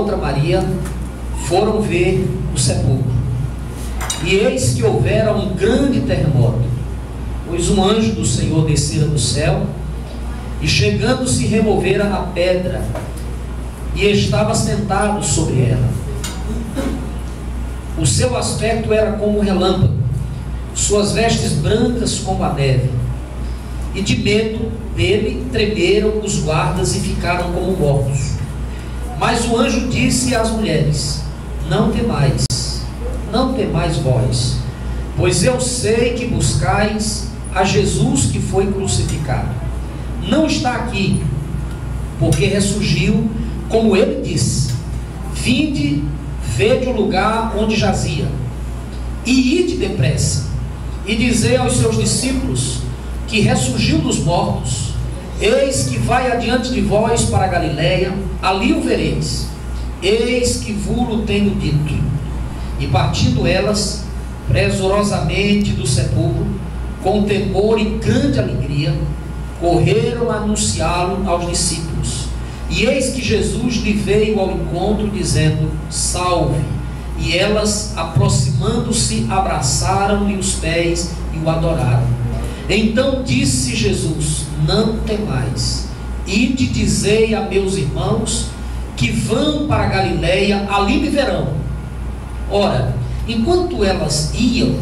outra Maria foram ver o sepulcro. E eis que houvera um grande terremoto, pois um anjo do Senhor descera do céu, e chegando-se removera a pedra, e estava sentado sobre ela. O seu aspecto era como um relâmpago, suas vestes brancas como a neve. E de medo dele tremeram os guardas e ficaram como mortos. Mas o anjo disse às mulheres: não temais vós, pois eu sei que buscais a Jesus que foi crucificado. Não está aqui, porque ressurgiu, como ele disse. Vinde, vede o lugar onde jazia, e ide depressa, e dizei aos seus discípulos que ressurgiu dos mortos. Eis que vai adiante de vós para a Galiléia, ali o vereis. Eis que vos tenho dito. E partindo elas presurosamente do sepulcro, com temor e grande alegria, correram a anunciá-lo aos discípulos. E eis que Jesus lhe veio ao encontro, dizendo: salve. E elas, aproximando-se, abraçaram-lhe os pés e o adoraram. Então disse Jesus: não temais, ide dizei a meus irmãos que vão para a Galiléia, ali me verão. Ora, enquanto elas iam,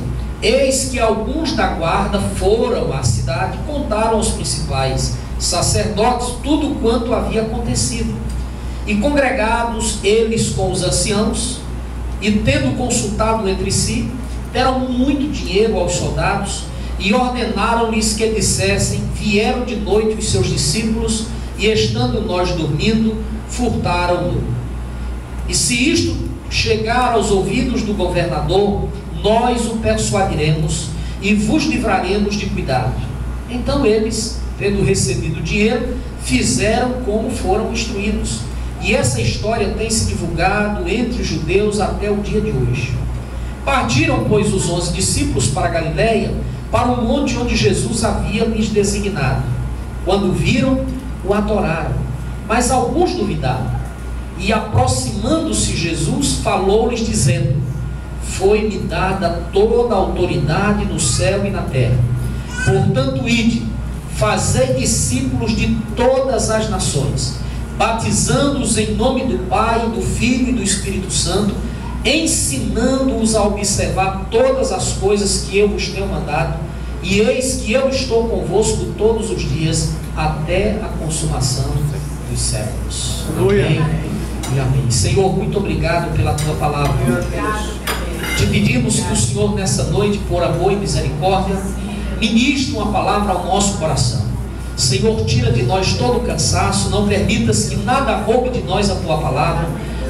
eis que alguns da guarda foram à cidade e contaram aos principais sacerdotes tudo quanto havia acontecido. E congregados eles com os anciãos, e tendo consultado entre si, deram muito dinheiro aos soldados, e ordenaram-lhes que dissessem: vieram de noite os seus discípulos, e estando nós dormindo, furtaram-no. E se isto chegar aos ouvidos do governador, nós o persuadiremos e vos livraremos de cuidado. Então eles, tendo recebido o dinheiro, fizeram como foram instruídos. E essa história tem se divulgado entre os judeus até o dia de hoje. Partiram, pois, os 11 discípulos para a Galiléia, para o monte onde Jesus havia lhes designado. Quando viram, o adoraram, mas alguns duvidaram. E aproximando-se Jesus, falou-lhes dizendo: foi-me dada toda a autoridade no céu e na terra. Portanto, ide, fazei discípulos de todas as nações, batizando-os em nome do Pai, do Filho e do Espírito Santo, ensinando-os a observar todas as coisas que eu vos tenho mandado, e eis que eu estou convosco todos os dias, até a consumação dos séculos. Amém e amém. Senhor, muito obrigado pela tua palavra. Te pedimos que o Senhor nessa noite, por amor e misericórdia, ministre uma palavra ao nosso coração. Senhor, tira de nós todo o cansaço, não permitas que nada roube de nós a tua palavra.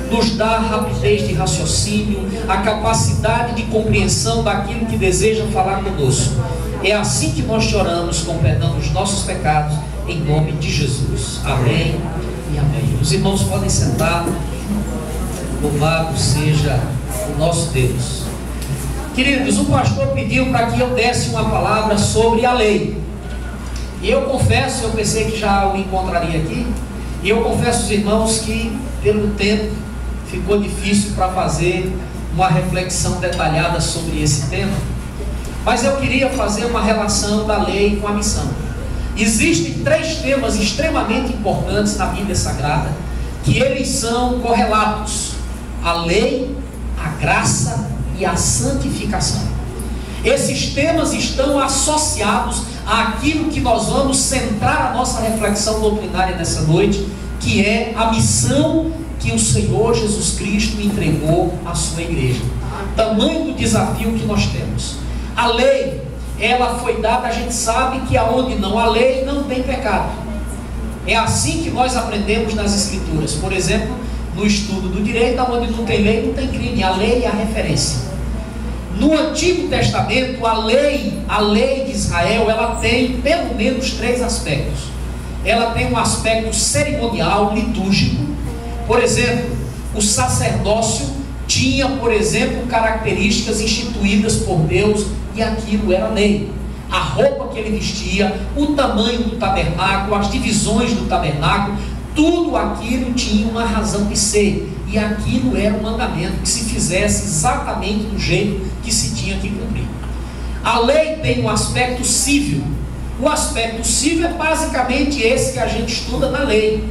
Nos dá a rapidez de raciocínio, a capacidade de compreensão daquilo que deseja falar conosco. É assim que nós te oramos, com perdão dos nossos pecados, em nome de Jesus. Amém e amém. Os irmãos podem sentar. Louvado seja o nosso Deus. Queridos, o pastor pediu para que eu desse uma palavra sobre a lei. E eu confesso, eu pensei que já o encontraria aqui, e eu confesso aos irmãos que, pelo tempo, ficou difícil para fazer uma reflexão detalhada sobre esse tema. Mas eu queria fazer uma relação da lei com a missão. Existem 3 temas extremamente importantes na Bíblia Sagrada, que eles são correlatos: a lei, a graça e a santificação. Esses temas estão associados àquilo que nós vamos centrar a nossa reflexão doutrinária nessa noite, que é a missão que o Senhor Jesus Cristo entregou à sua igreja. Tamanho do desafio que nós temos. A lei, ela foi dada, a gente sabe que aonde não há lei, não tem pecado. É assim que nós aprendemos nas Escrituras. Por exemplo, no estudo do direito, onde não tem lei, não tem crime. A lei é a referência. No Antigo Testamento, a lei de Israel, ela tem pelo menos 3 aspectos. Ela tem um aspecto cerimonial, litúrgico. Por exemplo, o sacerdócio tinha, por exemplo, características instituídas por Deus, e aquilo era lei. A roupa que ele vestia, o tamanho do tabernáculo, as divisões do tabernáculo, tudo aquilo tinha uma razão de ser, e aquilo era um mandamento que se fizesse exatamente do jeito que se tinha que cumprir. A lei tem um aspecto civil. O aspecto civil é basicamente esse que a gente estuda na lei.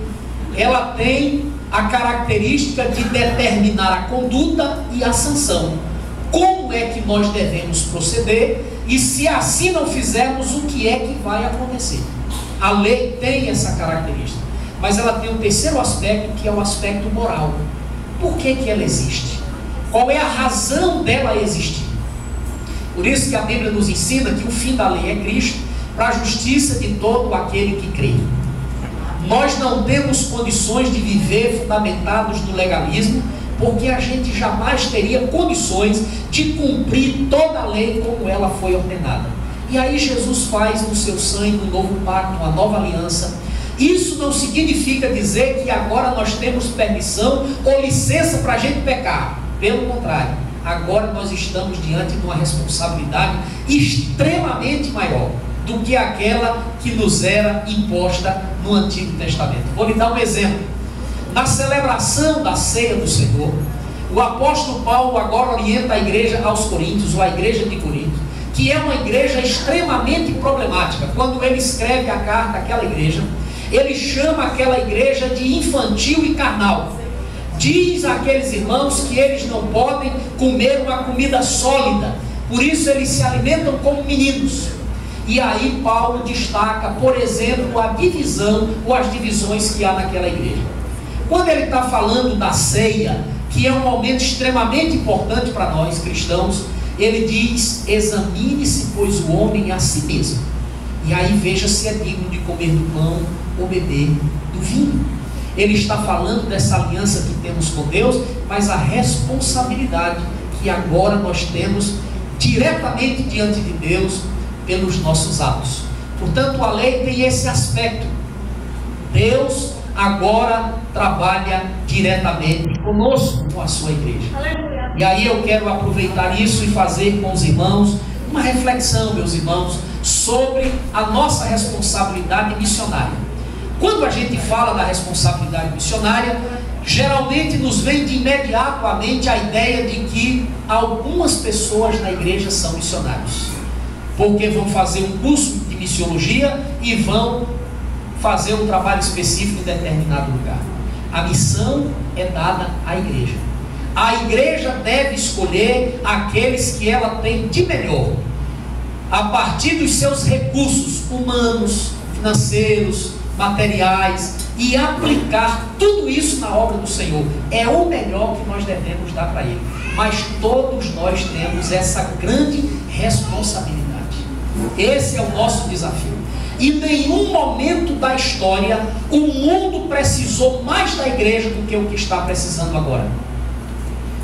Ela tem a característica de determinar a conduta e a sanção. Como é que nós devemos proceder e se assim não fizermos, o que é que vai acontecer? A lei tem essa característica, mas ela tem um terceiro aspecto, que é o aspecto moral. Por que que ela existe? Qual é a razão dela existir? Por isso que a Bíblia nos ensina que o fim da lei é Cristo, para a justiça de todo aquele que crê. Nós não temos condições de viver fundamentados no legalismo, porque a gente jamais teria condições de cumprir toda a lei como ela foi ordenada. E aí Jesus faz no seu sangue um novo pacto, uma nova aliança. Isso não significa dizer que agora nós temos permissão ou licença para a gente pecar. Pelo contrário, agora nós estamos diante de uma responsabilidade extremamente maior do que aquela que nos era imposta no Antigo Testamento. Vou lhe dar um exemplo. Na celebração da ceia do Senhor, o apóstolo Paulo agora orienta a igreja aos Coríntios, ou a igreja de Corinto, que é uma igreja extremamente problemática. Quando ele escreve a carta àquela igreja, ele chama aquela igreja de infantil e carnal. Diz àqueles irmãos que eles não podem comer uma comida sólida, por isso eles se alimentam como meninos. E aí Paulo destaca, por exemplo, a divisão ou as divisões que há naquela igreja. Quando ele está falando da ceia, que é um momento extremamente importante para nós cristãos, ele diz: examine-se, pois, o homem a si mesmo, e aí veja se é digno de comer do pão ou beber do vinho. Ele está falando dessa aliança que temos com Deus, mas a responsabilidade que agora nós temos diretamente diante de Deus pelos nossos atos. Portanto, a lei tem esse aspecto. Deus agora trabalha diretamente conosco, com a sua igreja. E aí eu quero aproveitar isso e fazer com os irmãos uma reflexão, meus irmãos, sobre a nossa responsabilidade missionária. Quando a gente fala da responsabilidade missionária, geralmente nos vem de imediato à mente a ideia de que algumas pessoas na igreja são missionários, porque vão fazer um curso de missiologia e vão fazer um trabalho específico em determinado lugar. A missão é dada à igreja. A igreja deve escolher aqueles que ela tem de melhor, a partir dos seus recursos humanos, financeiros, materiais, e aplicar tudo isso na obra do Senhor. É o melhor que nós devemos dar para Ele. Mas todos nós temos essa grande responsabilidade. Esse é o nosso desafio. E em nenhum momento da história o mundo precisou mais da igreja do que o que está precisando agora.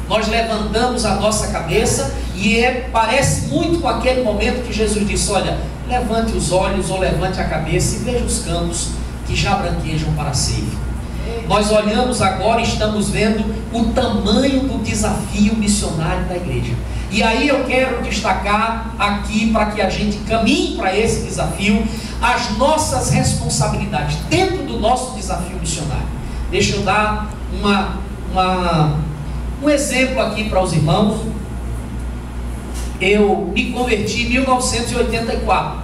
Nós levantamos a nossa cabeça e parece muito com aquele momento que Jesus disse: olha, levante os olhos ou levante a cabeça e veja os campos que já branquejam para a ceifa. Nós olhamos agora e estamos vendo o tamanho do desafio missionário da igreja. E aí eu quero destacar aqui, para que a gente caminhe para esse desafio, as nossas responsabilidades dentro do nosso desafio missionário. Deixa eu dar um exemplo aqui para os irmãos. Eu me converti em 1984,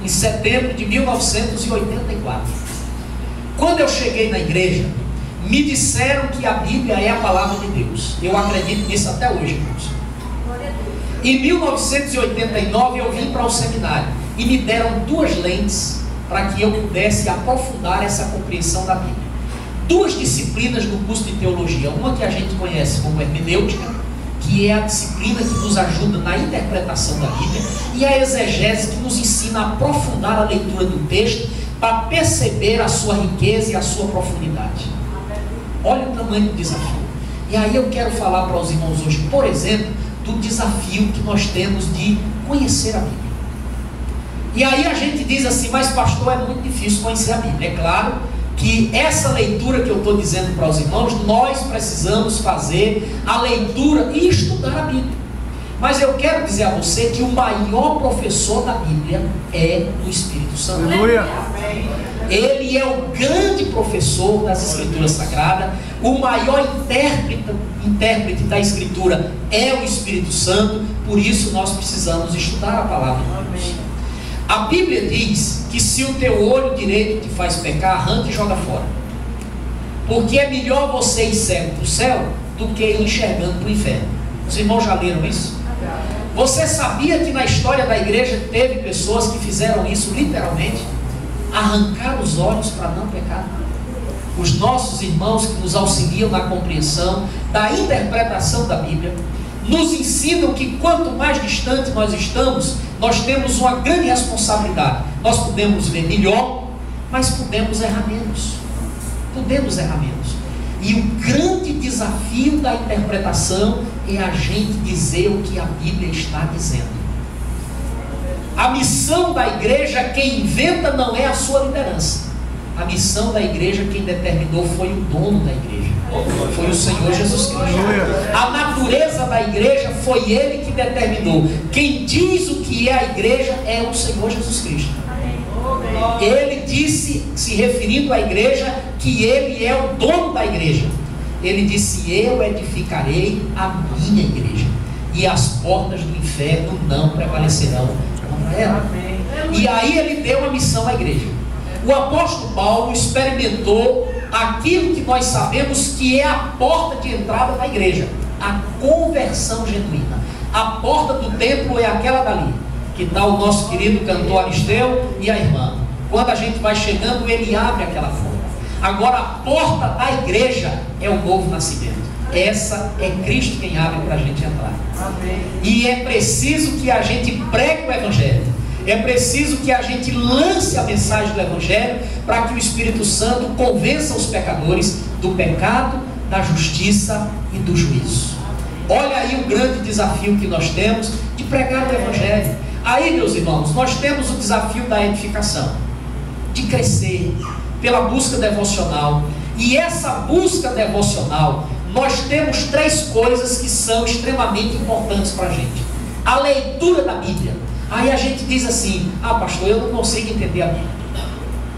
em setembro de 1984. Quando eu cheguei na igreja, me disseram que a Bíblia é a palavra de Deus. Eu acredito nisso até hoje, irmãos. Em 1989 eu vim para o seminário e me deram 2 lentes para que eu pudesse aprofundar essa compreensão da Bíblia. 2 disciplinas no curso de teologia. Uma que a gente conhece como hermenêutica, que é a disciplina que nos ajuda na interpretação da Bíblia, e a exegese, que nos ensina a aprofundar a leitura do texto para perceber a sua riqueza e a sua profundidade. Olha o tamanho do desafio. E aí eu quero falar para os irmãos hoje, por exemplo, do desafio que nós temos de conhecer a Bíblia. E aí a gente diz assim: mas pastor, é muito difícil conhecer a Bíblia. É claro que essa leitura que eu estou dizendo para os irmãos, nós precisamos fazer a leitura e estudar a Bíblia. Mas eu quero dizer a você que o maior professor da Bíblia é o Espírito Santo. Aleluia. Ele é o grande professor das Escrituras Sagradas. O maior intérprete da Escritura é o Espírito Santo. Por isso nós precisamos estudar a palavra de Deus. A Bíblia diz que se o teu olho direito te faz pecar, arranca e joga fora. Porque é melhor você ir cego para o céu do que ir enxergando para o inferno. Os irmãos já leram isso? Você sabia que na história da igreja teve pessoas que fizeram isso literalmente? Arrancar os olhos para não pecar. Os nossos irmãos que nos auxiliam na compreensão da interpretação da Bíblia nos ensinam que quanto mais distante nós estamos, nós temos uma grande responsabilidade. Nós podemos ver melhor, mas podemos errar menos. Podemos errar menos. E o grande desafio da interpretação é a gente dizer o que a Bíblia está dizendo. A missão da igreja, quem inventa não é a sua liderança. A missão da igreja, quem determinou foi o dono da igreja. Foi o Senhor Jesus Cristo. A natureza da igreja foi Ele que determinou. Quem diz o que é a igreja é o Senhor Jesus Cristo. Ele disse, se referindo à igreja, que Ele é o dono da igreja. Ele disse: eu edificarei a minha igreja, e as portas do inferno não prevalecerão contra ela. E aí Ele deu uma missão à igreja. O apóstolo Paulo experimentou aquilo que nós sabemos que é a porta de entrada da igreja: a conversão genuína. A porta do templo é aquela dali, que está o nosso querido cantor Aristeu e a irmã. Quando a gente vai chegando, ele abre aquela porta. Agora a porta da igreja é o novo nascimento. Essa é Cristo quem abre para a gente entrar. Amém. E é preciso que a gente pregue o Evangelho. É preciso que a gente lance a mensagem do Evangelho, para que o Espírito Santo convença os pecadores do pecado, da justiça e do juízo. Olha aí o grande desafio que nós temos de pregar o Evangelho. Aí, meus irmãos, nós temos o desafio da edificação, de crescer pela busca devocional. E essa busca devocional, nós temos três coisas que são extremamente importantes para a gente. A leitura da Bíblia. Aí a gente diz assim: ah, pastor, eu não consigo entender a Bíblia.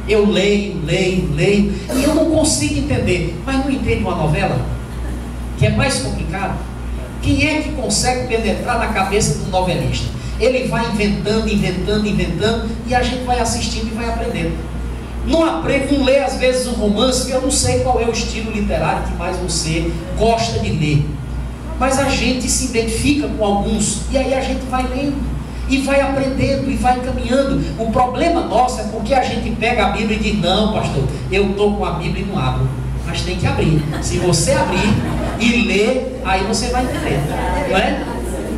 Eu leio, e eu não consigo entender. Mas não entende uma novela? Que é mais complicado. Quem é que consegue penetrar na cabeça do novelista? Ele vai inventando, e a gente vai assistindo e vai aprendendo. Não lê às vezes um romance, eu não sei qual é o estilo literário que mais você gosta de ler, mas a gente se identifica com alguns, e aí a gente vai lendo, e vai aprendendo, e vai caminhando. O problema nosso é porque a gente pega a Bíblia e diz: não, pastor, eu estou com a Bíblia e não abro. Mas tem que abrir. Se você abrir e ler, aí você vai entender, não é?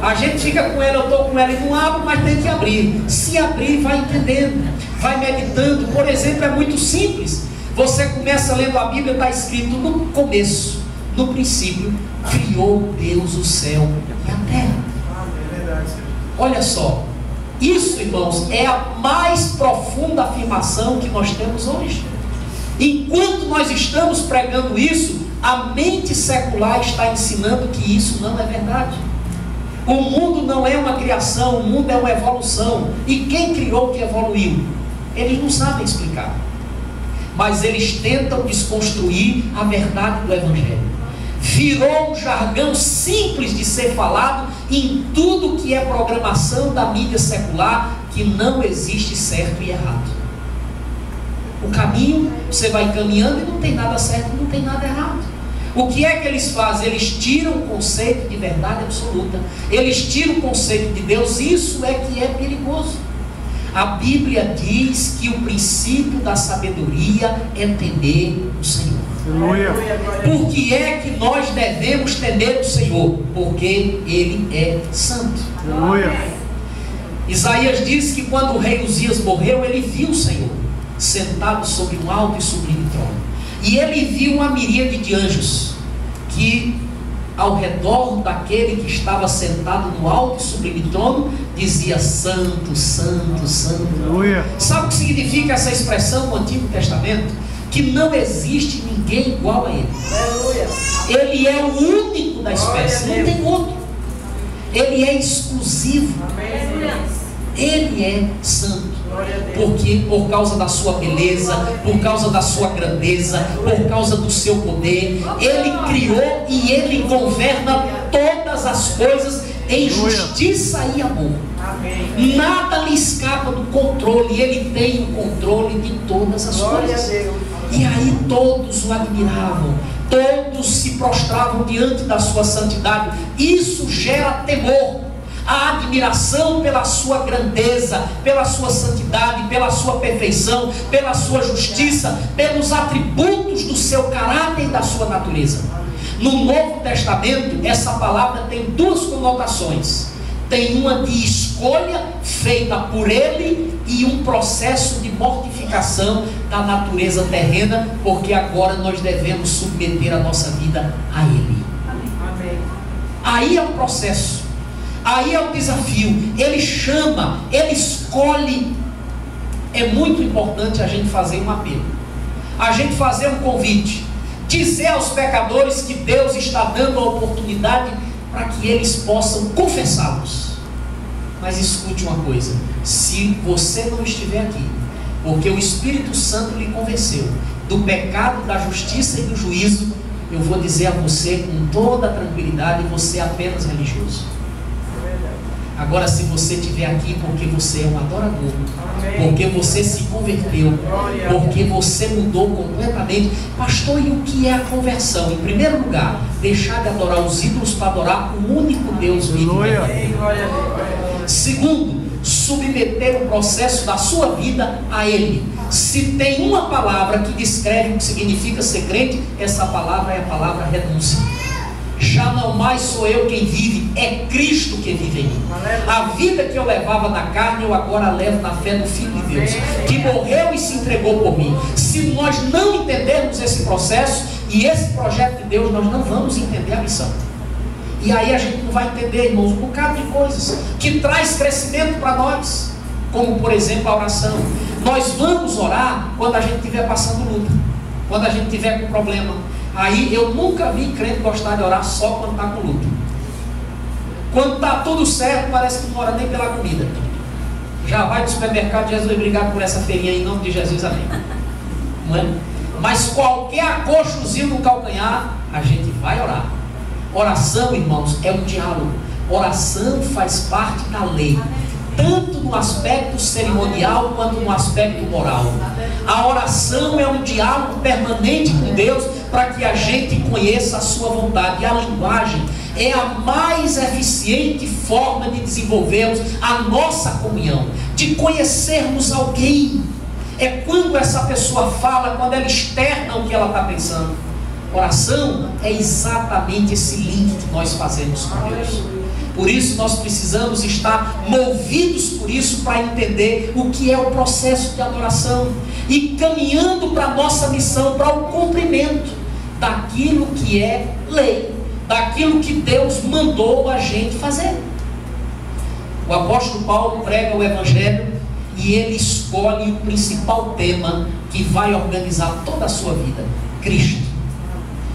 A gente fica com ela, eu estou com ela e não abro, mas tem que abrir. Se abrir, vai entendendo, vai meditando. Por exemplo, é muito simples. Você começa lendo a Bíblia, está escrito no começo, no princípio, criou Deus o céu e a terra. Olha só, isso, irmãos, é a mais profunda afirmação que nós temos hoje. Enquanto nós estamos pregando isso, a mente secular está ensinando que isso não é verdade. O mundo não é uma criação, o mundo é uma evolução. E quem criou que evoluiu? Eles não sabem explicar, mas eles tentam desconstruir a verdade do Evangelho. Virou um jargão simples de ser falado em tudo que é programação da mídia secular, que não existe certo e errado. O caminho, você vai caminhando e não tem nada certo, não tem nada errado. O que é que eles fazem? Eles tiram o conceito de verdade absoluta, eles tiram o conceito de Deus. Isso é que é perigoso. A Bíblia diz que o princípio da sabedoria é temer o Senhor. Por que é que nós devemos temer o Senhor? Porque Ele é santo. Isaías diz que quando o rei Uzias morreu, ele viu o Senhor sentado sobre um alto e sublime trono. E ele viu uma miríade de anjos que, ao redor daquele que estava sentado no alto e sublime trono, dizia: santo, santo, santo. Sabe o que significa essa expressão no Antigo Testamento? Que não existe ninguém igual a ele. Ele é o único da espécie, não tem outro. Ele é exclusivo. Ele é santo. Porque por causa da sua beleza, por causa da sua grandeza, por causa do seu poder, Ele criou e Ele governa todas as coisas em justiça e amor. Nada lhe escapa do controle. Ele tem o controle de todas as coisas. E aí todos o admiravam, todos se prostravam diante da sua santidade. Isso gera temor. A admiração pela sua grandeza, pela sua santidade, pela sua perfeição, pela sua justiça, pelos atributos do seu caráter e da sua natureza. No Novo Testamento, essa palavra tem duas conotações. Tem uma de escolha feita por Ele e um processo de mortificação da natureza terrena, porque agora nós devemos submeter a nossa vida a Ele. Aí é o processo. Aí é o desafio. Ele chama, Ele escolhe. É muito importante a gente fazer um apelo, a gente fazer um convite, dizer aos pecadores que Deus está dando a oportunidade para que eles possam confessá-los. Mas escute uma coisa: se você não estiver aqui, porque o Espírito Santo lhe convenceu do pecado, da justiça e do juízo, eu vou dizer a você com toda a tranquilidade: você é apenas religioso. Agora, se você estiver aqui porque você é um adorador, porque você se converteu, porque você mudou completamente, pastor, e o que é a conversão? Em primeiro lugar, deixar de adorar os ídolos para adorar o único Deus vivo. Segundo, submeter o processo da sua vida a Ele. Se tem uma palavra que descreve o que significa ser crente, essa palavra é a palavra renúncia. Já não mais sou eu quem vive, é Cristo que vive em mim. A vida que eu levava na carne, eu agora levo na fé do Filho de Deus, que morreu e se entregou por mim. Se nós não entendermos esse processo e esse projeto de Deus, nós não vamos entender a missão. E aí a gente não vai entender, irmãos, um bocado de coisas que traz crescimento para nós, como por exemplo a oração. Nós vamos orar quando a gente estiver passando luta, quando a gente estiver com problema. Aí eu nunca vi crente gostar de orar só quando está com luta. Quando está tudo certo, parece que não ora nem pela comida. Já vai no supermercado: Jesus, obrigado por essa feirinha, em nome de Jesus, amém. Não é? Mas qualquer acochozinho no calcanhar, a gente vai orar. Oração, irmãos, é um diálogo. Oração faz parte da lei, tanto no aspecto cerimonial quanto no aspecto moral. A oração é um diálogo permanente com Deus para que a gente conheça a sua vontade. E a linguagem é a mais eficiente forma de desenvolvermos a nossa comunhão, de conhecermos alguém. É quando essa pessoa fala, quando ela externa o que ela está pensando. Oração é exatamente esse link que nós fazemos com Deus. Por isso nós precisamos estar movidos por isso, para entender o que é o processo de adoração e caminhando para a nossa missão, para o cumprimento daquilo que é lei, daquilo que Deus mandou a gente fazer. O apóstolo Paulo prega o Evangelho e ele escolhe o principal tema que vai organizar toda a sua vida: Cristo.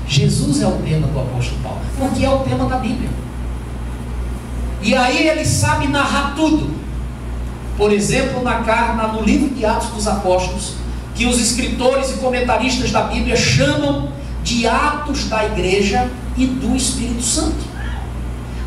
Jesus é o tema do apóstolo Paulo, porque é o tema da Bíblia. E aí ele sabe narrar tudo. Por exemplo, no livro de Atos dos Apóstolos, que os escritores e comentaristas da Bíblia chamam de Atos da Igreja e do Espírito Santo.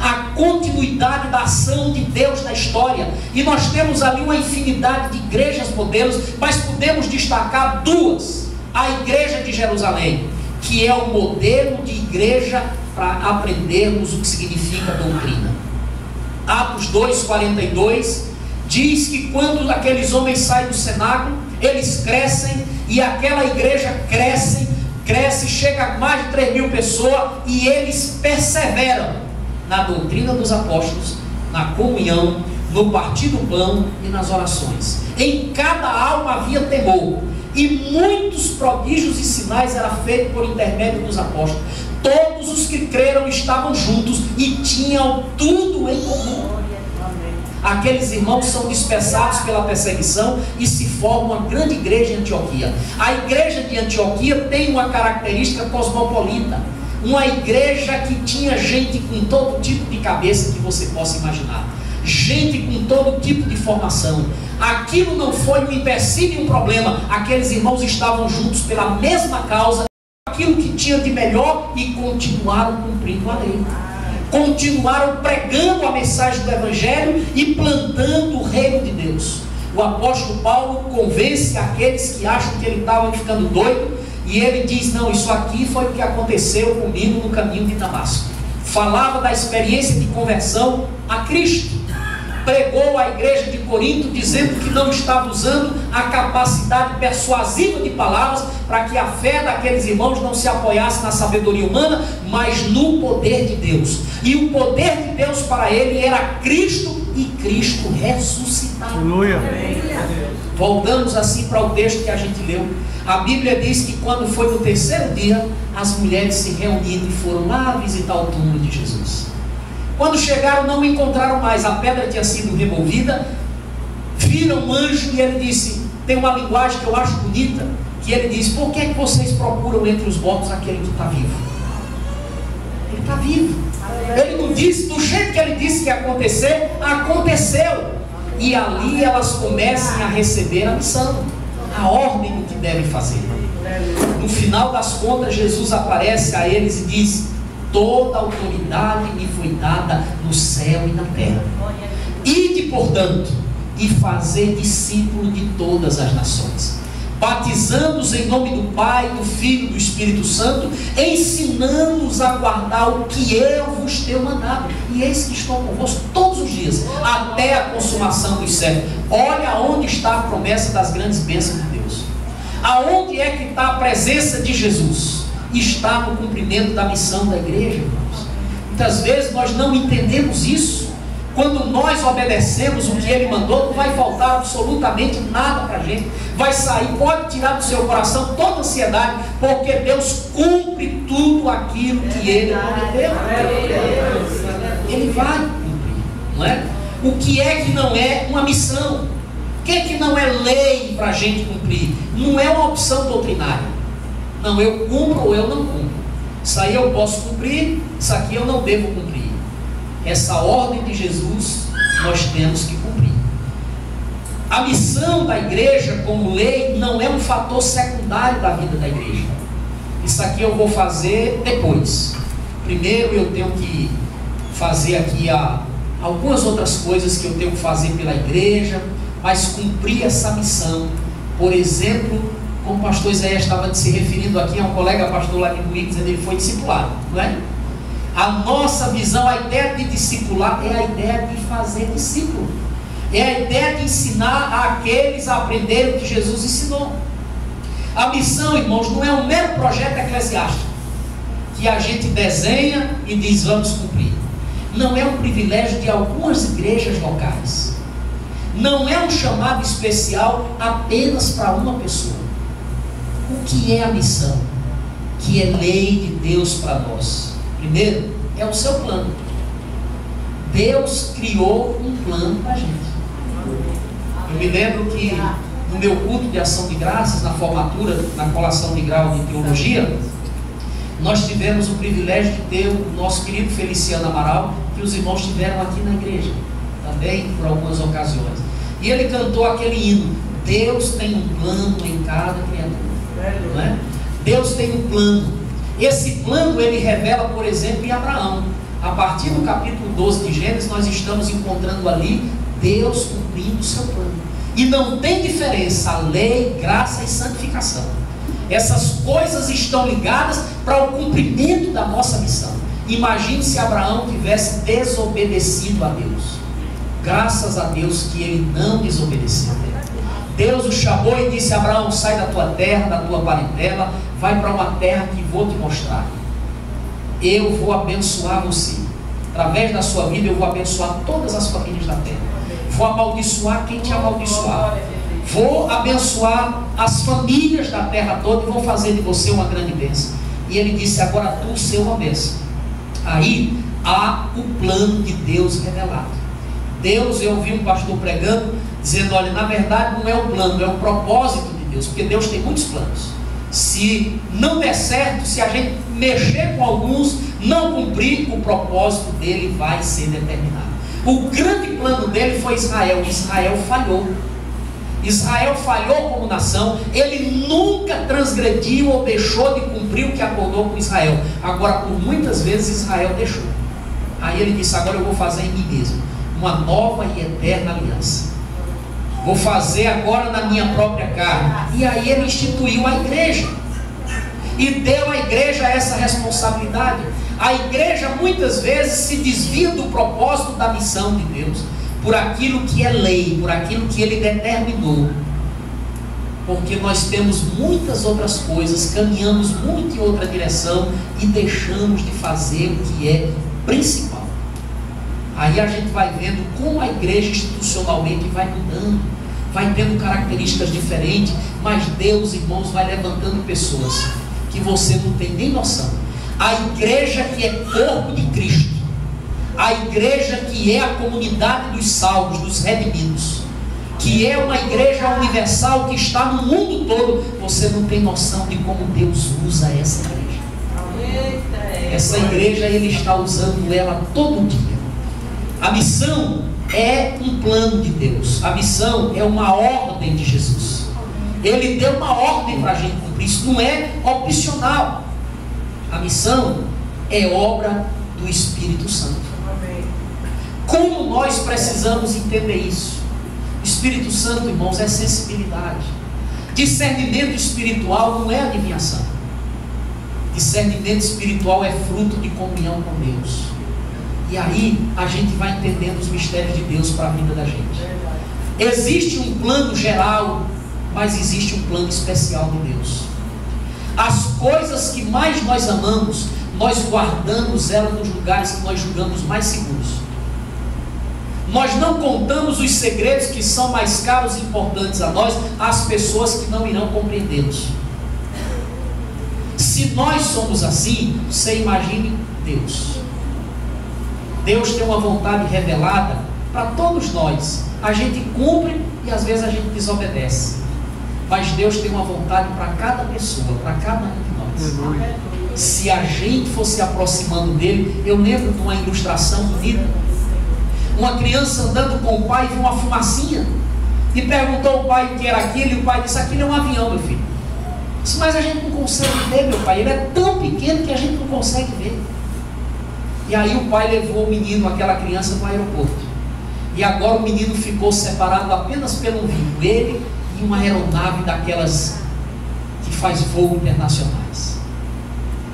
A continuidade da ação de Deus na história. E nós temos ali uma infinidade de igrejas modelos, mas podemos destacar duas. A igreja de Jerusalém, que é o modelo de igreja para aprendermos o que significa doutrina. Atos 2:42 diz que quando aqueles homens saem do cenáculo, eles crescem, e aquela igreja cresce, chega a mais de 3.000 pessoas, e eles perseveram na doutrina dos apóstolos, na comunhão, no partir do pão e nas orações. Em cada alma havia temor, e muitos prodígios e sinais eram feitos por intermédio dos apóstolos. Todos os que creram estavam juntos e tinham tudo em comum. Aqueles irmãos são dispersados pela perseguição e se forma uma grande igreja em Antioquia. A igreja de Antioquia tem uma característica cosmopolita. Uma igreja que tinha gente com todo tipo de cabeça que você possa imaginar, gente com todo tipo de formação. Aquilo não foi um empecilho e um problema. Aqueles irmãos estavam juntos pela mesma causa, aquilo que tinha de melhor, e continuaram cumprindo a lei, continuaram pregando a mensagem do Evangelho e plantando o reino de Deus. O apóstolo Paulo convence aqueles que acham que ele estava ficando doido, e ele diz: não, isso aqui foi o que aconteceu comigo no caminho de Damasco. Falava da experiência de conversão a Cristo. Pregou à igreja de Corinto dizendo que não estava usando a capacidade persuasiva de palavras para que a fé daqueles irmãos não se apoiasse na sabedoria humana, mas no poder de Deus. E o poder de Deus para ele era Cristo e Cristo ressuscitado. Aleluia. Voltamos assim para o texto que a gente leu. A Bíblia diz que quando foi no terceiro dia, as mulheres se reuniram e foram lá visitar o túmulo de Jesus. Quando chegaram, não o encontraram mais, a pedra tinha sido removida. Viram um anjo e ele disse, tem uma linguagem que eu acho bonita, que ele diz: por que é que vocês procuram entre os mortos aquele que está vivo? Ele está vivo. Ele não disse, do jeito que ele disse que ia acontecer, aconteceu. E ali elas começam a receber a missão, a ordem do que devem fazer. No final das contas, Jesus aparece a eles e diz: toda autoridade me foi dada no céu e na terra. Ide, portanto, e fazer discípulo de todas as nações, batizando-os em nome do Pai, do Filho e do Espírito Santo, ensinando-os a guardar o que eu vos tenho mandado. E eis que estou convosco todos os dias, até a consumação dos séculos. Olha onde está a promessa das grandes bênçãos de Deus. Aonde é que está a presença de Jesus? Está no cumprimento da missão da igreja, irmãos. Muitas vezes nós não entendemos isso. Quando nós obedecemos o que Ele mandou, não vai faltar absolutamente nada para a gente. Vai sair, pode tirar do seu coração toda ansiedade, porque Deus cumpre tudo aquilo que Ele prometeu. Ele vai cumprir, não é? O que é que não é uma missão? O que é que não é lei para a gente cumprir? Não é uma opção doutrinária. Não, eu cumpro ou eu não cumpro. Isso aí eu posso cumprir, isso aqui eu não devo cumprir. Essa ordem de Jesus nós temos que cumprir. A missão da igreja como lei não é um fator secundário da vida da igreja. Isso aqui eu vou fazer depois. Primeiro eu tenho que fazer aqui algumas outras coisas que eu tenho que fazer pela igreja, mas cumprir essa missão. Por exemplo, como o pastor Isaías estava se referindo aqui a um colega pastor lá de Buíque, dizendo que ele foi discipulado, não é? A nossa visão, a ideia de discipular é a ideia de fazer discípulo, é a ideia de ensinar aqueles a aprender o que Jesus ensinou. A missão, irmãos, não é um mero projeto eclesiástico que a gente desenha e diz vamos cumprir. Não é um privilégio de algumas igrejas locais, não é um chamado especial apenas para uma pessoa. O que é a missão? Que é lei de Deus para nós. Primeiro, é o seu plano. Deus criou um plano para a gente. Eu me lembro que no meu culto de ação de graças, na formatura, na colação de grau de teologia, nós tivemos o privilégio de ter o nosso querido Feliciano Amaral, que os irmãos tiveram aqui na igreja, também por algumas ocasiões. E ele cantou aquele hino: Deus tem um plano em cada criatura. Não é? Deus tem um plano. Esse plano ele revela, por exemplo, em Abraão. A partir do capítulo 12 de Gênesis, nós estamos encontrando ali Deus cumprindo o seu plano. E não tem diferença a lei, graça e santificação. Essas coisas estão ligadas para o cumprimento da nossa missão. Imagine se Abraão tivesse desobedecido a Deus. Graças a Deus que ele não desobedeceu. Deus o chamou e disse: Abraão, sai da tua terra, da tua parentela, vai para uma terra que vou te mostrar. Eu vou abençoar você. Através da sua vida eu vou abençoar todas as famílias da terra. Vou amaldiçoar quem te amaldiçoar. Vou abençoar as famílias da terra toda e vou fazer de você uma grande bênção. E ele disse: agora tu ser uma bênção. Aí há o plano de Deus revelado. Deus, eu ouvi um pastor pregando, dizendo: olha, na verdade não é um plano, é um propósito de Deus, porque Deus tem muitos planos. Se não der certo, se a gente mexer com alguns, não cumprir, o propósito dele vai ser determinado. O grande plano dele foi Israel. Israel falhou. Israel falhou como nação. Ele nunca transgrediu ou deixou de cumprir o que acordou com Israel. Agora, por muitas vezes, Israel deixou. Aí ele disse: agora eu vou fazer em mim mesmo uma nova e eterna aliança. Vou fazer agora na minha própria carne. E aí ele instituiu a igreja e deu à igreja essa responsabilidade. A igreja muitas vezes se desvia do propósito da missão de Deus por aquilo que é lei, por aquilo que ele determinou, porque nós temos muitas outras coisas, caminhamos muito em outra direção e deixamos de fazer o que é principal. Aí a gente vai vendo como a igreja institucionalmente vai mudando, vai tendo características diferentes, mas Deus, irmãos, vai levantando pessoas que você não tem nem noção. A igreja que é corpo de Cristo, a igreja que é a comunidade dos salvos, dos redimidos, que é uma igreja universal que está no mundo todo, você não tem noção de como Deus usa essa igreja. Essa igreja, Ele está usando ela todo dia. A missão é um plano de Deus. A missão é uma ordem de Jesus. Ele deu uma ordem para a gente cumprir. Isso não é opcional. A missão é obra do Espírito Santo. Como nós precisamos entender isso? O Espírito Santo, irmãos, é sensibilidade. Discernimento espiritual não é adivinhação. Discernimento espiritual é fruto de comunhão com Deus. E aí a gente vai entendendo os mistérios de Deus para a vida da gente. Existe um plano geral, mas existe um plano especial de Deus. As coisas que mais nós amamos, nós guardamos elas nos lugares que nós julgamos mais seguros. Nós não contamos os segredos que são mais caros e importantes a nós, às pessoas que não irão compreendê-los. Se nós somos assim, você imagine Deus. Deus tem uma vontade revelada para todos nós. A gente cumpre e às vezes a gente desobedece. Mas Deus tem uma vontade para cada pessoa, para cada um de nós. Se a gente for se aproximando dele, eu lembro de uma ilustração bonita. Uma criança andando com o pai viu uma fumacinha e perguntou ao pai o que era aquilo, e o pai disse: aquilo é um avião, meu filho. Disse: mas a gente não consegue ver, meu pai, ele é tão pequeno que a gente não consegue ver. E aí o pai levou o menino, aquela criança, para o aeroporto. E agora o menino ficou separado apenas pelo vidro, ele e uma aeronave daquelas que faz voo internacionais.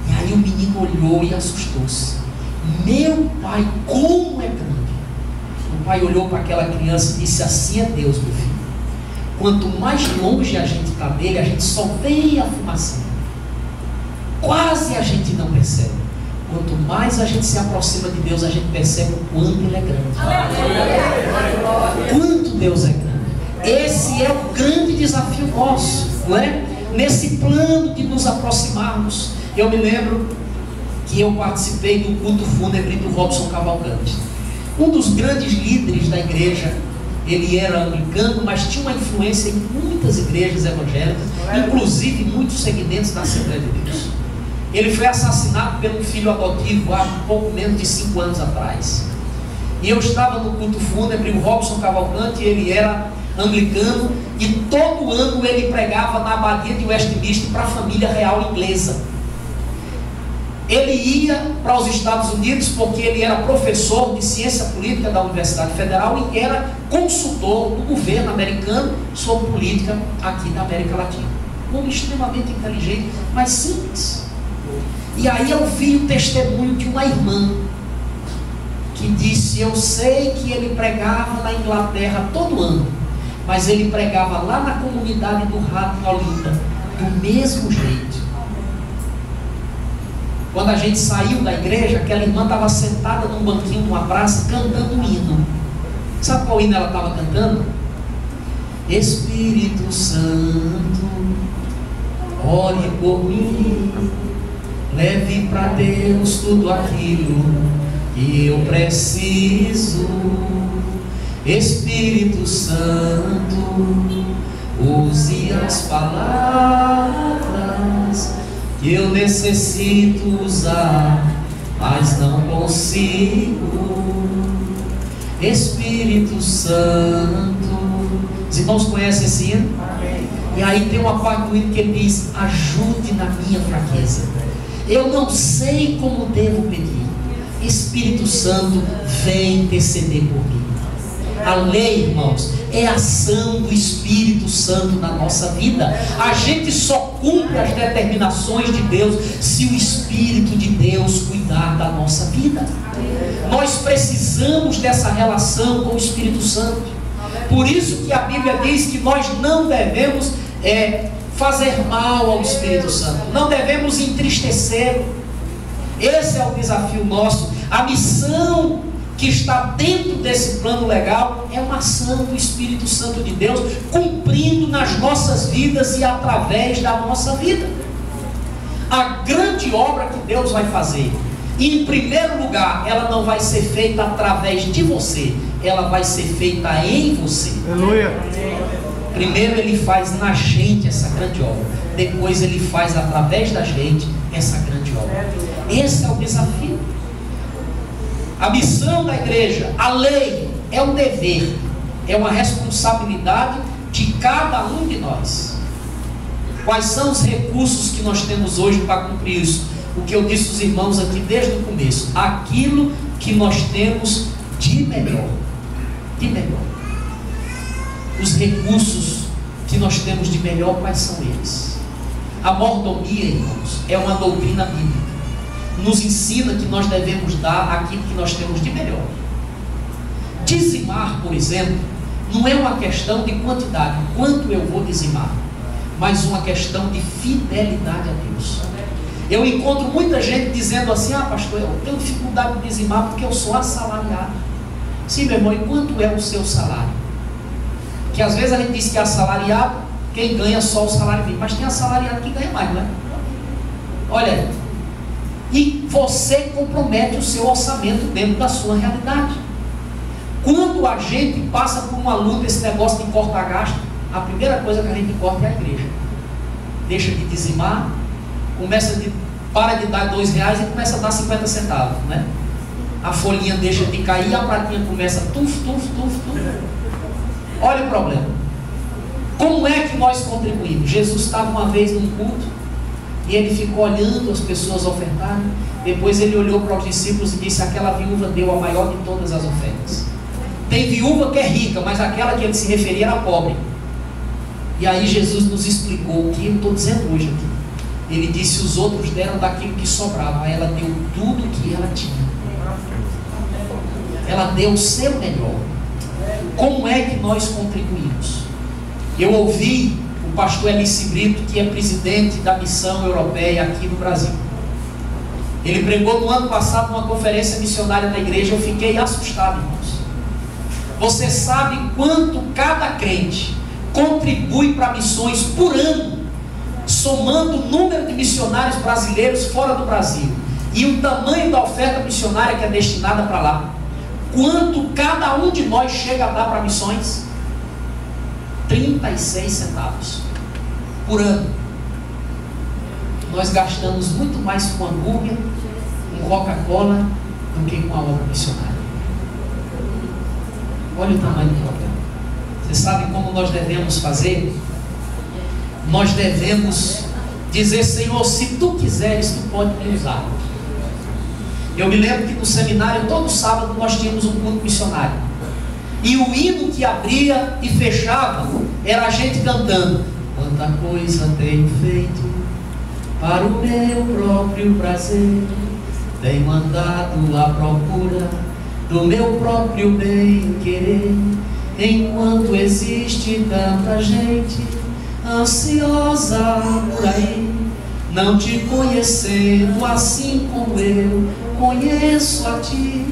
E aí o menino olhou e assustou-se. Meu pai, como é grande! O pai olhou para aquela criança e disse: assim é Deus, meu filho. Quanto mais longe a gente está dele, a gente só vê a fumacinha. Quase a gente não percebe. Quanto mais a gente se aproxima de Deus, a gente percebe o quanto Ele é grande. Quanto Deus é grande. Esse é o grande desafio nosso, não é? Nesse plano de nos aproximarmos. Eu me lembro que eu participei do culto fúnebre do Robson Cavalcante. Um dos grandes líderes da igreja. Ele era anglicano, mas tinha uma influência em muitas igrejas evangélicas, inclusive muitos segmentos da Assembleia de Deus. Ele foi assassinado pelo filho adotivo há um pouco menos de 5 anos atrás. E eu estava no culto fúnebre. O Robson Cavalcante, ele era anglicano, e todo ano ele pregava na abadia de Westminster para a família real inglesa. Ele ia para os Estados Unidos porque ele era professor de ciência política da Universidade Federal e era consultor do governo americano sobre política aqui na América Latina. Um homem extremamente inteligente, mas simples. E aí eu vi o testemunho de uma irmã que disse: eu sei que ele pregava na Inglaterra todo ano, mas ele pregava lá na comunidade do Rato em Olinda do mesmo jeito. Quando a gente saiu da igreja, aquela irmã estava sentada num banquinho de uma praça cantando um hino. Sabe qual hino ela estava cantando? Espírito Santo, ore por mim, leve para Deus tudo aquilo que eu preciso. Espírito Santo, use as palavras Eu necessito usar, mas não consigo. Espírito Santo. Os irmãos conhecem esse hino? E aí tem uma parte do hino que ele diz: ajude na minha fraqueza. Eu não sei como devo pedir. Espírito Santo, vem interceder por mim. A lei, irmãos, é a ação do Espírito Santo na nossa vida. A gente só cumpre as determinações de Deus se o Espírito de Deus cuidar da nossa vida. Nós precisamos dessa relação com o Espírito Santo. Por isso que a Bíblia diz que nós não devemos fazer mal ao Espírito Santo, não devemos entristecê-lo. Esse é o desafio nosso. A missão que está dentro desse plano legal é uma ação do Espírito Santo de Deus, cumprindo nas nossas vidas e através da nossa vida. A grande obra que Deus vai fazer, e em primeiro lugar, ela não vai ser feita através de você, ela vai ser feita em você. Aleluia. Primeiro ele faz na gente essa grande obra, depois ele faz através da gente essa grande obra. Esse é o desafio. A missão da igreja, a lei, é um dever, é uma responsabilidade de cada um de nós. Quais são os recursos que nós temos hoje para cumprir isso? O que eu disse aos irmãos aqui desde o começo: aquilo que nós temos de melhor. De melhor. Os recursos que nós temos de melhor, quais são eles? A mordomia, irmãos, é uma doutrina bíblica. Nos ensina que nós devemos dar aquilo que nós temos de melhor. Dizimar, por exemplo, não é uma questão de quantidade, quanto eu vou dizimar, mas uma questão de fidelidade a Deus. Eu encontro muita gente dizendo assim: ah, pastor, eu tenho dificuldade de dizimar porque eu sou assalariado. Sim, meu irmão, e quanto é o seu salário? Que às vezes a gente diz que é assalariado, quem ganha só o salário mínimo, mas tem assalariado que ganha mais, não é? Olha, e você compromete o seu orçamento dentro da sua realidade. Quando a gente passa por uma luta, esse negócio de cortar gasto, a primeira coisa que a gente corta é a igreja. Deixa de dizimar, para de dar R$2 e começa a dar 50 centavos, né? A folhinha deixa de cair, a pratinha começa tuf. Olha o problema. Como é que nós contribuímos? Jesus estava uma vez num culto e ele ficou olhando as pessoas ofertarem. Depois ele olhou para os discípulos e disse: aquela viúva deu a maior de todas as ofertas. Tem viúva que é rica, mas aquela que ele se referia era pobre. E aí Jesus nos explicou o que eu estou dizendo hoje aqui. Ele disse: os outros deram daquilo que sobrava, ela deu tudo que ela tinha. Ela deu o seu melhor. Como é que nós contribuímos? Eu ouvi o pastor Elice Brito, que é presidente da missão europeia aqui no Brasil. Ele pregou no ano passado numa conferência missionária da igreja. Eu fiquei assustado, irmãos. Você sabe quanto cada crente contribui para missões por ano, somando o número de missionários brasileiros fora do Brasil e o tamanho da oferta missionária que é destinada para lá? Quanto cada um de nós chega a dar para missões? 36 centavos por ano. Nós gastamos muito mais com hambúrguer, com Coca-Cola, do que com a obra missionária. Olha o tamanho do problema. Você sabe como nós devemos fazer? Nós devemos dizer: Senhor, se tu quiseres, tu pode me usar. Eu me lembro que no seminário, todo sábado, nós tínhamos um culto missionário. E o hino que abria e fechava era a gente cantando: quanta coisa tenho feito para o meu próprio prazer, tenho andado à procura do meu próprio bem querer, enquanto existe tanta gente ansiosa por aí, não te conhecendo assim como eu conheço a ti,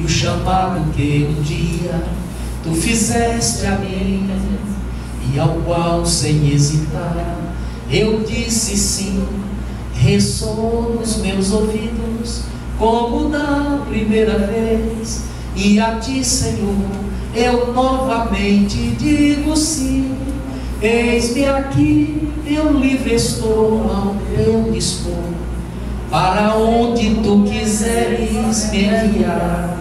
e o chamado que um dia tu fizeste a mim, e ao qual sem hesitar eu disse sim, ressoou nos meus ouvidos como da primeira vez, e a ti, Senhor, eu novamente digo sim, Eis-me aqui, eu livre estou ao teu dispor, para onde tu quiseres me enviar.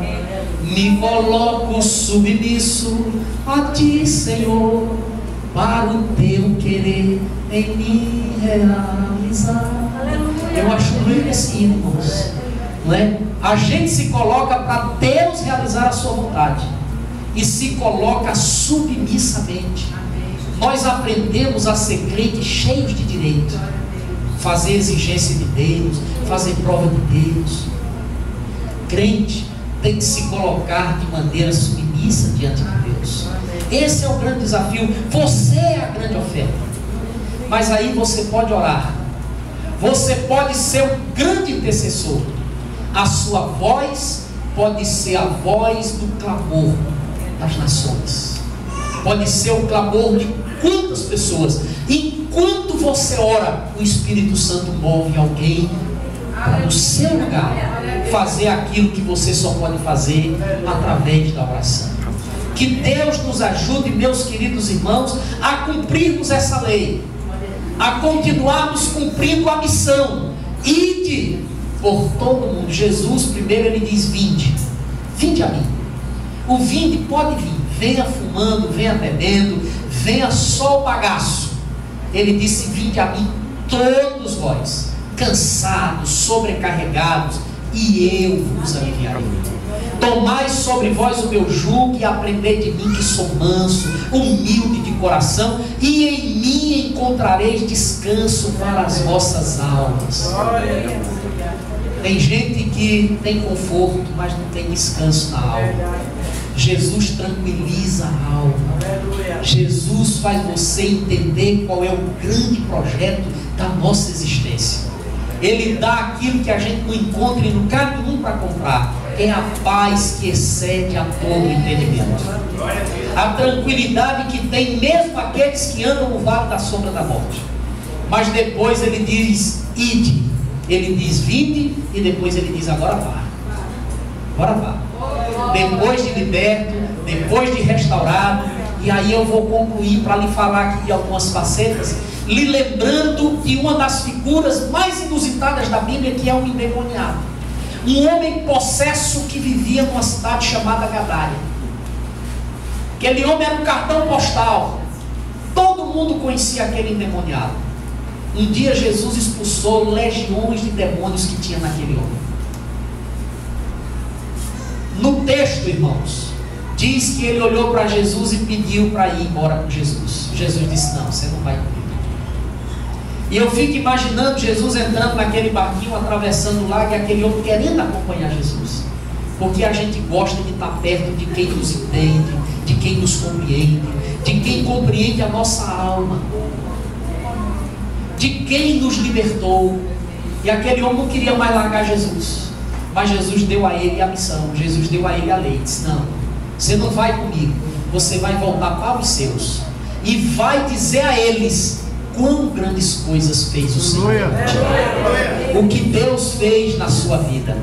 Me coloco submisso a ti, Senhor, para o teu querer em mim realizar. Eu acho lindo esse hino, irmãos, não é? A gente se coloca para Deus realizar a sua vontade e se coloca submissamente. Nós aprendemos a ser crentes cheios de direito, fazer exigência de Deus, fazer prova de Deus. Crente tem que se colocar de maneira submissa diante de Deus. Esse é o grande desafio. Você é a grande oferta. Mas aí você pode orar, você pode ser um grande intercessor. A sua voz pode ser a voz do clamor das nações, pode ser o clamor de quantas pessoas. Enquanto você ora, o Espírito Santo move alguém para no seu lugar fazer aquilo que você só pode fazer através da oração. Que Deus nos ajude, meus queridos irmãos, a cumprirmos essa lei, a continuarmos cumprindo a missão. Ide por todo mundo. Jesus primeiro ele diz: vinde, vinde a mim. O vinde pode vir, venha fumando, venha bebendo, venha só o bagaço. Ele disse: vinde a mim todos vós, cansados, sobrecarregados, e eu vos aliviarei. Tomai sobre vós o meu jugo e aprendei de mim, que sou manso, humilde de coração, e em mim encontrareis descanso para as vossas almas. Tem gente que tem conforto, mas não tem descanso na alma. Jesus tranquiliza a alma. Jesus faz você entender qual é o grande projeto da nossa existência. Ele dá aquilo que a gente não encontra em lugar nenhum para comprar. É a paz que excede a todo entendimento. A tranquilidade que tem mesmo aqueles que andam no vale da sombra da morte. Mas depois ele diz: ide. Ele diz: vinde. E depois ele diz: agora vá. Agora vá. Depois de liberto, depois de restaurado. E aí eu vou concluir para lhe falar aqui de algumas facetas, lhe lembrando de uma das figuras mais inusitadas da Bíblia, que é um endemoniado. Um homem possesso que vivia numa cidade chamada Gadária. Aquele homem era um cartão postal. Todo mundo conhecia aquele endemoniado. Um dia Jesus expulsou legiões de demônios que tinha naquele homem. No texto, irmãos, diz que ele olhou para Jesus e pediu para ir embora com Jesus. Jesus disse: não, você não vai comigo. E eu fico imaginando Jesus entrando naquele barquinho, atravessando o lago, e aquele homem querendo acompanhar Jesus. Porque a gente gosta de estar perto de quem nos entende, de quem nos compreende, de quem compreende a nossa alma, de quem nos libertou. E aquele homem não queria mais largar Jesus, mas Jesus deu a ele a missão, Jesus deu a ele a lei. Disse: não, você não vai comigo, você vai voltar para os seus e vai dizer a eles quão grandes coisas fez o Senhor. O que Deus fez na sua vida.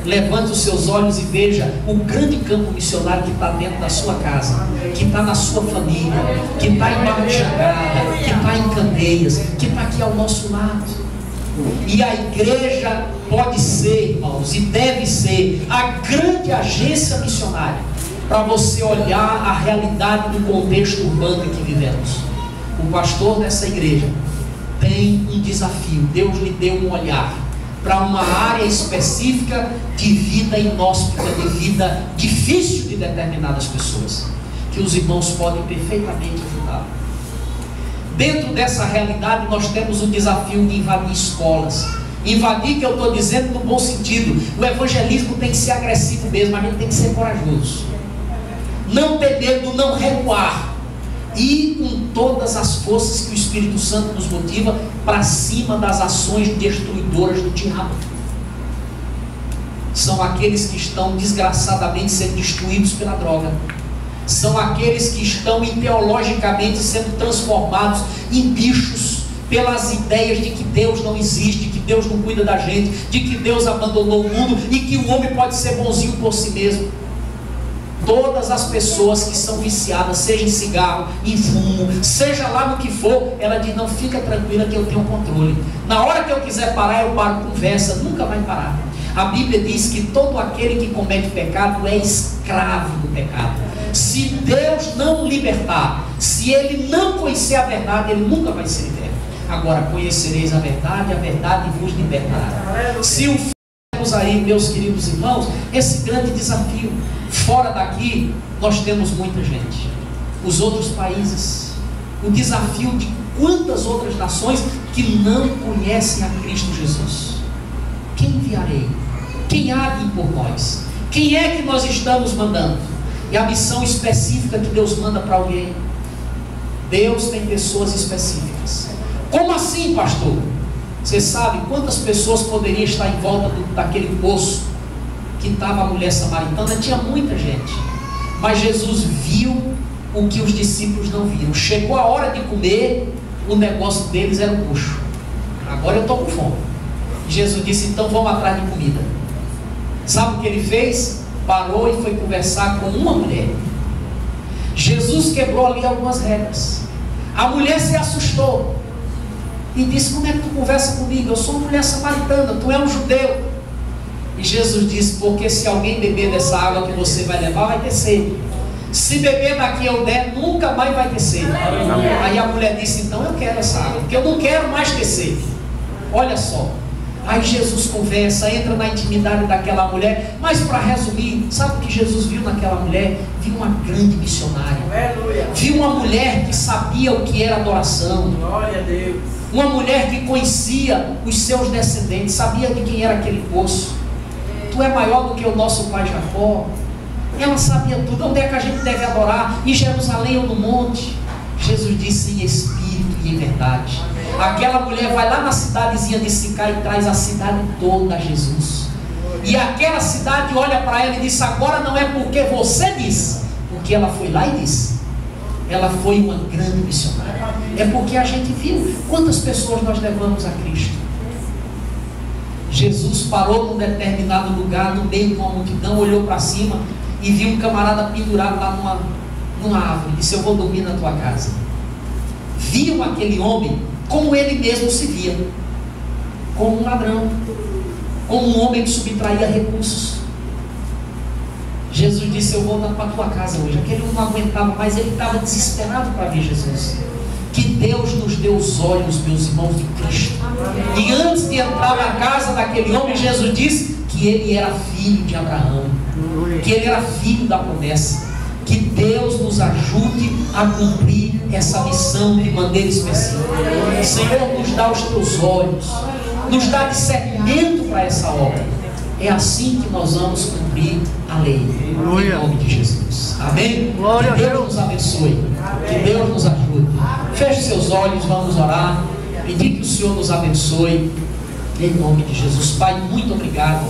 Levante os seus olhos e veja o grande campo missionário que está dentro da sua casa, que está na sua família, que está em Barra de Jangada, que está em Candeias, que está aqui ao nosso lado. E a igreja pode ser, irmãos, e deve ser a grande agência missionária para você olhar a realidade do contexto urbano em que vivemos. O pastor dessa igreja tem um desafio. Deus lhe deu um olhar para uma área específica de vida inóspita, de vida difícil de determinadas pessoas, que os irmãos podem perfeitamente ajudar. Dentro dessa realidade nós temos o desafio de invadir escolas. Invadir, que eu estou dizendo no bom sentido. O evangelismo tem que ser agressivo mesmo, a gente tem que ser corajoso, não ter medo, não recuar, e com todas as forças que o Espírito Santo nos motiva para cima das ações destruidoras do diabo. São aqueles que estão desgraçadamente sendo destruídos pela droga. São aqueles que estão ideologicamente sendo transformados em bichos pelas ideias de que Deus não existe, que Deus não cuida da gente, de que Deus abandonou o mundo e que o homem pode ser bonzinho por si mesmo. Todas as pessoas que são viciadas, seja em cigarro, em fumo, seja lá no que for, ela diz: não, fica tranquila que eu tenho controle. Na hora que eu quiser parar, eu paro, conversa, nunca vai parar. A Bíblia diz que todo aquele que comete pecado é escravo do pecado. Se Deus não libertar, se ele não conhecer a verdade, ele nunca vai ser liberto. Agora, conhecereis a verdade vos libertará. Se o temos aí, meus queridos irmãos, esse grande desafio. Fora daqui, nós temos muita gente. Os outros países, o desafio de quantas outras nações que não conhecem a Cristo Jesus. Quem enviarei? Quem há de ir por nós? Quem é que nós estamos mandando? E a missão específica que Deus manda para alguém. Deus tem pessoas específicas. Como assim, pastor? Você sabe quantas pessoas poderiam estar em volta daquele poço que estava a mulher samaritana? Tinha muita gente. Mas Jesus viu o que os discípulos não viram. Chegou a hora de comer, o negócio deles era um bucho. Agora eu estou com fome. Jesus disse: então vamos atrás de comida. Sabe o que ele fez? Parou e foi conversar com uma mulher. Jesus quebrou ali algumas regras. A mulher se assustou e disse: como é que tu conversa comigo? Eu sou uma mulher samaritana, tu é um judeu. E Jesus disse: porque se alguém beber dessa água que você vai levar, vai ter sede. Se beber daqui eu der, nunca mais vai ter sede. Aí a mulher disse: então eu quero essa água, porque eu não quero mais ter sede. Olha só. Aí Jesus conversa, entra na intimidade daquela mulher. Mas para resumir, sabe o que Jesus viu naquela mulher? Viu uma grande missionária. Viu uma mulher que sabia o que era adoração. Glória a Deus. Uma mulher que conhecia os seus descendentes, sabia de quem era aquele poço. Tu é maior do que o nosso pai Jacó. Ela sabia tudo. Onde é que a gente deve adorar? Em Jerusalém ou no monte? Jesus disse: em espírito e em verdade. Aquela mulher vai lá na cidadezinha de Sicá e traz a cidade toda a Jesus. E aquela cidade olha para ela e diz: agora não é porque você disse, porque ela foi lá e disse. Ela foi uma grande missionária. É porque a gente viu quantas pessoas nós levamos a Cristo. Jesus parou num determinado lugar, no meio de uma multidão, olhou para cima e viu um camarada pendurado lá numa árvore. Disse: eu vou dormir na tua casa. Viu aquele homem como ele mesmo se via, como um ladrão, como um homem que subtraía recursos. Jesus disse: eu vou para a tua casa hoje. Aquele homem não aguentava mais, ele estava desesperado para ver Jesus. Que Deus nos dê os olhos, meus irmãos, de Cristo. E antes de entrar na casa daquele homem, Jesus disse que ele era filho de Abraão, que ele era filho da promessa. Que Deus nos ajude a cumprir essa missão de maneira específica. Senhor, nos dá os teus olhos, nos dá discernimento para essa obra. É assim que nós vamos cumprir a lei, em nome de Jesus. Amém? Que Deus nos abençoe, que Deus nos ajude. Feche seus olhos, vamos orar, pedir que o Senhor nos abençoe, em nome de Jesus. Pai, muito obrigado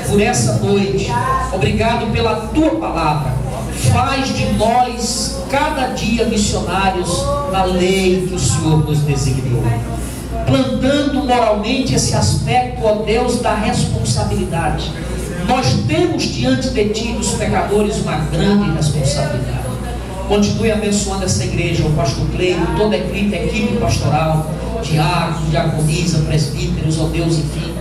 por essa noite, obrigado pela tua palavra. Faz de nós cada dia missionários na lei que o Senhor nos designou, plantando moralmente esse aspecto, ó Deus, da responsabilidade. Nós temos diante de Ti, os pecadores, uma grande responsabilidade. Continue abençoando essa igreja, o pastor Cleio, toda a equipe pastoral, diáconos, diaconisa, presbíteros, ó Deus, enfim,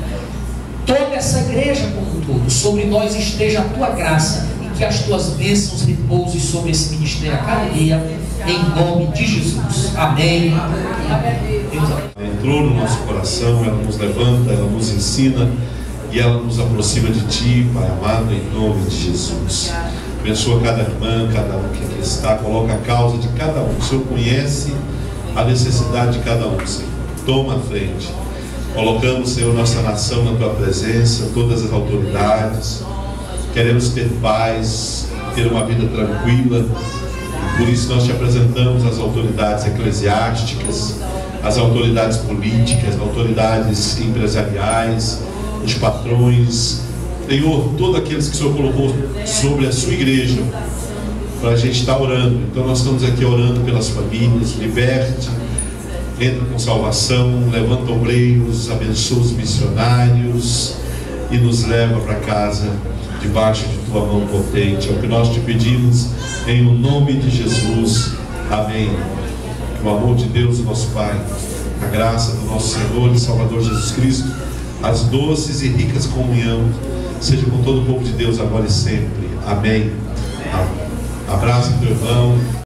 toda essa igreja como um todo. Sobre nós esteja a Tua graça, que as tuas bênçãos repousem sobre esse ministério a cada dia, em nome de Jesus. Amém. Amém. Ela entrou no nosso coração, ela nos levanta, ela nos ensina e ela nos aproxima de Ti, Pai amado, em nome de Jesus. Abençoa cada irmã, cada um que aqui está, coloca a causa de cada um. O Senhor conhece a necessidade de cada um, Senhor. Toma a frente. Colocamos, Senhor, nossa nação na Tua presença, todas as autoridades. Queremos ter paz, ter uma vida tranquila, e por isso nós te apresentamos as autoridades eclesiásticas, as autoridades políticas, as autoridades empresariais, os patrões, Senhor, todos aqueles que o Senhor colocou sobre a sua igreja, para a gente estar orando. Então nós estamos aqui orando pelas famílias, liberte, entra com salvação, levanta obreiros, abençoa os missionários e nos leva para casa de debaixo de tua mão potente. É o que nós te pedimos em o nome de Jesus. Amém. Que o amor de Deus, o nosso Pai, a graça do nosso Senhor e Salvador Jesus Cristo, as doces e ricas comunhão, seja com todo o povo de Deus agora e sempre. Amém. Abraça teu irmão.